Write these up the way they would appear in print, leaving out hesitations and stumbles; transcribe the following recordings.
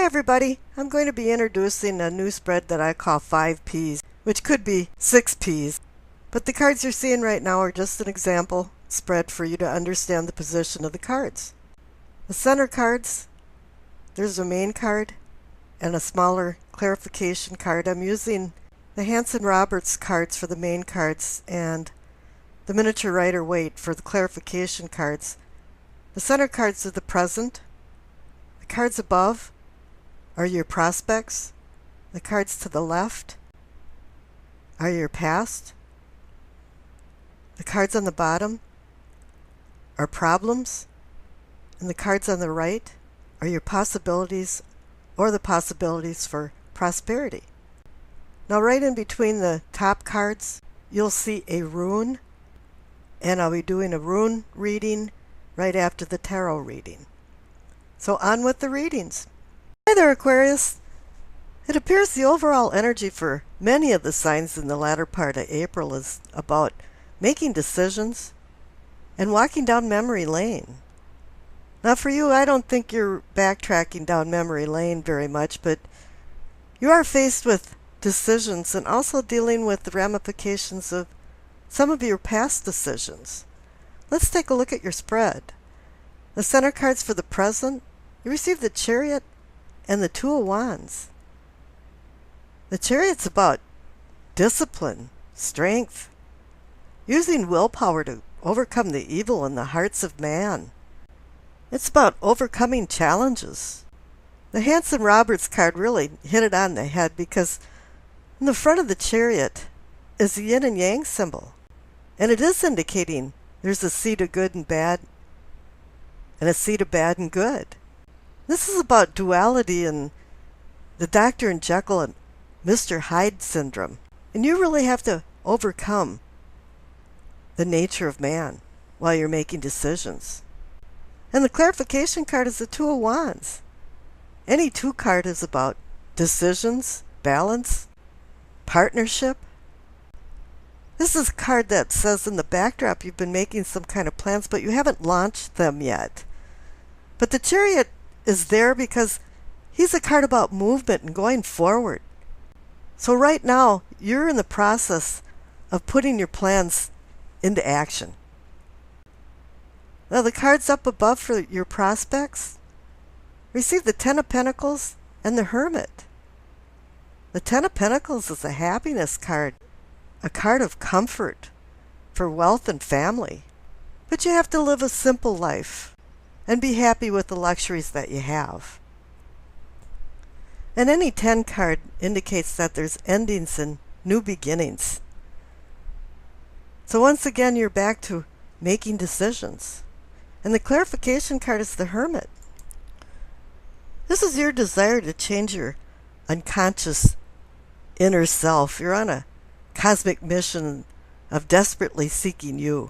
everybody, I'm going to be introducing a new spread that I call 5 Ps, which could be 6 Ps. But the cards you're seeing right now are just an example spread for you to understand the position of the cards. The center cards, there's a main card and a smaller clarification card. I'm using the Hanson-Roberts cards for the main cards and the miniature Rider-Waite for the clarification cards. The center cards are the present. The cards above are your prospects. The cards to the left are your past. The cards on the bottom are problems. And the cards on the right are your possibilities or the possibilities for prosperity. Now right in between the top cards, you'll see a rune. And I'll be doing a rune reading right after the tarot reading. So on with the readings. Hi there, Aquarius. It appears the overall energy for many of the signs in the latter part of April is about making decisions and walking down memory lane. Now for you, I don't think you're backtracking down memory lane very much, but you are faced with decisions and also dealing with the ramifications of some of your past decisions. Let's take a look at your spread. The center cards for the present, you receive the Chariot and the Two of Wands. The Chariot's about discipline, strength, using willpower to overcome the evil in the hearts of man. It's about overcoming challenges. The Hanson-Roberts card really hit it on the head because in the front of the Chariot is the yin and yang symbol. And it is indicating there's a seed of good and bad and a seed of bad and good. This is about duality and the Dr. and Jekyll and Mr. Hyde syndrome. And you really have to overcome the nature of man while you're making decisions. And the clarification card is the Two of Wands. Any two card is about decisions, balance, partnership. This is a card that says in the backdrop you've been making some kind of plans, but you haven't launched them yet. But the Chariot is there because he's a card about movement and going forward. So right now, you're in the process of putting your plans into action. Now the cards up above for your prospects, receive the Ten of Pentacles and the Hermit. The Ten of Pentacles is a happiness card, a card of comfort for wealth and family. But you have to live a simple life and be happy with the luxuries that you have. And any 10 card indicates that there's endings and new beginnings. So once again, you're back to making decisions. And the clarification card is the Hermit. This is your desire to change your unconscious inner self. You're on a cosmic mission of desperately seeking you.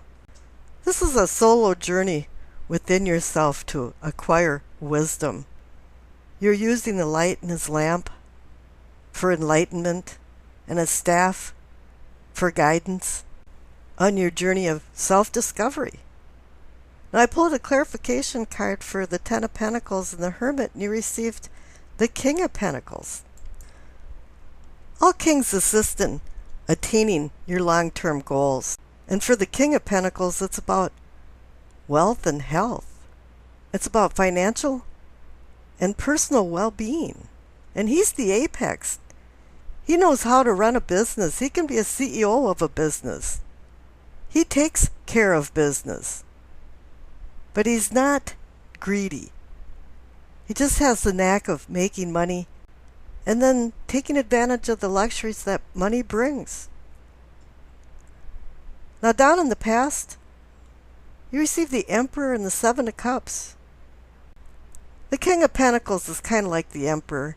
This is a solo journey within yourself to acquire wisdom. You're using the light in his lamp for enlightenment and a staff for guidance on your journey of self-discovery. Now I pulled a clarification card for the Ten of Pentacles and the Hermit, and you received the King of Pentacles. All kings assist in attaining your long-term goals. And for the King of Pentacles, it's about wealth and health. It's about financial and personal well-being. And he's the apex. He knows how to run a business. He can be a CEO of a business. He takes care of business. But he's not greedy. He just has the knack of making money and then taking advantage of the luxuries that money brings. Now down in the past, you receive the Emperor and the Seven of Cups. The King of Pentacles is kind of like the Emperor.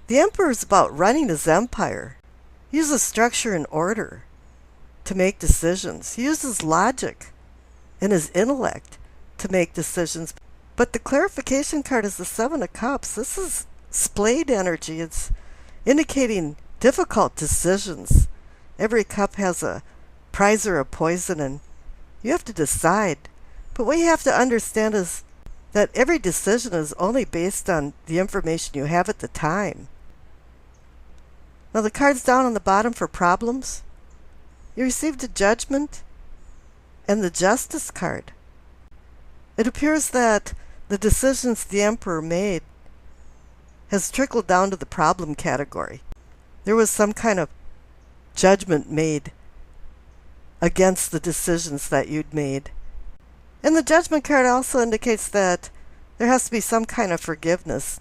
The Emperor is about running his empire. He uses structure and order to make decisions. He uses logic and his intellect to make decisions. But the clarification card is the Seven of Cups. This is splayed energy. It's indicating difficult decisions. Every cup has a prize or a poison, and you have to decide. But what you have to understand is that every decision is only based on the information you have at the time. Now the cards down on the bottom for problems, you received a Judgment and the Justice card. It appears that the decisions the Emperor made has trickled down to the problem category. There was some kind of judgment made against the decisions that you'd made. And the Judgment card also indicates that there has to be some kind of forgiveness.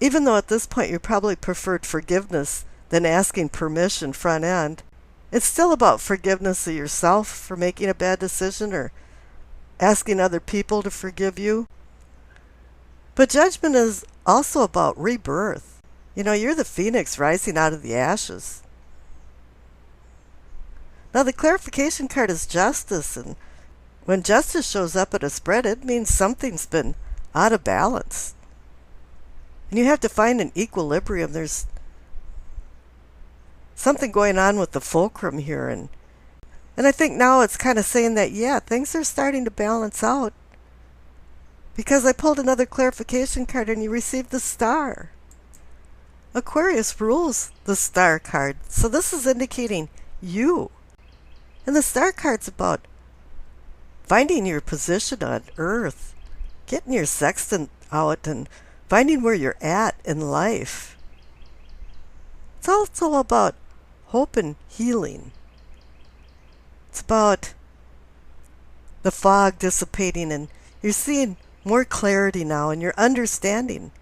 Even though at this point you probably preferred forgiveness than asking permission front end, it's still about forgiveness of yourself for making a bad decision or asking other people to forgive you. But Judgment is also about rebirth. You know, you're the phoenix rising out of the ashes. Now the clarification card is Justice, and when Justice shows up at a spread, it means something's been out of balance. And you have to find an equilibrium. There's something going on with the fulcrum here, and I think now it's kind of saying that, yeah, things are starting to balance out. Because I pulled another clarification card and you received the Star. Aquarius rules the Star card, so this is indicating you. And the Star card's about finding your position on Earth, getting your sextant out and finding where you're at in life. It's also about hope and healing. It's about the fog dissipating and you're seeing more clarity now and you're understanding.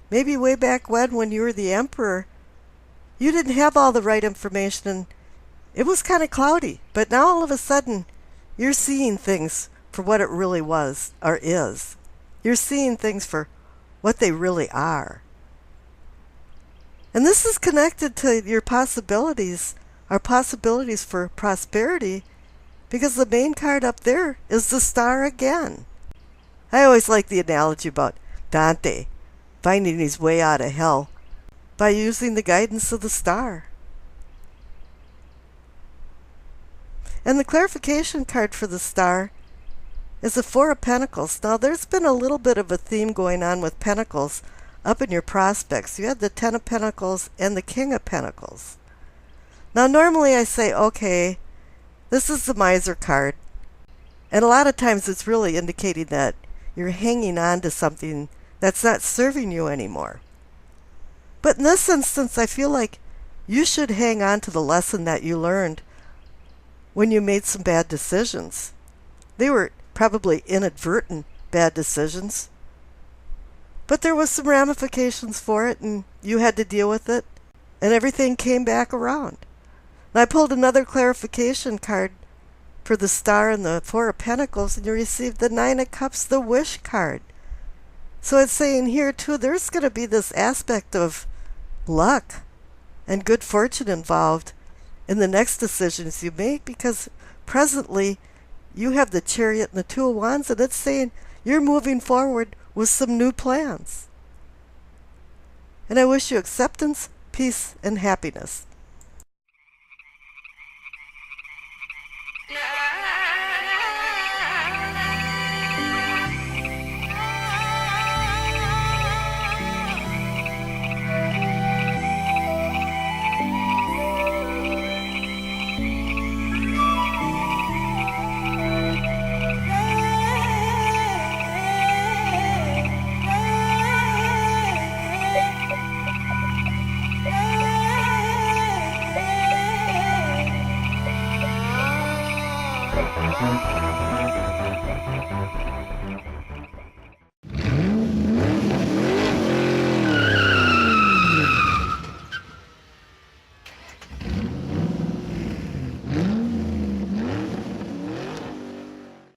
Maybe way back when you were the Emperor, you didn't have all the right information and it was kind of cloudy. But now all of a sudden, you're seeing things for what it really was or is. You're seeing things for what they really are. And this is connected to your possibilities, our possibilities for prosperity, because the main card up there is the Star again. I always like the analogy about Dante finding his way out of hell by using the guidance of the Star. And the clarification card for the Star is the Four of Pentacles. Now there's been a little bit of a theme going on with Pentacles up in your prospects. You had the Ten of Pentacles and the King of Pentacles. Now normally I say, okay, this is the Miser card. And a lot of times it's really indicating that you're hanging on to something that's not serving you anymore. But in this instance, I feel like you should hang on to the lesson that you learned when you made some bad decisions. They were probably inadvertent bad decisions, but there was some ramifications for it and you had to deal with it and everything came back around. And I pulled another clarification card for the Star and the Four of Pentacles and you received the Nine of Cups, the Wish card. So it's saying here too, there's going to be this aspect of luck and good fortune involved in the next decisions you make, because presently you have the Chariot and the Two of Wands, and it's saying you're moving forward with some new plans. And I wish you acceptance, peace, and happiness. Thank you.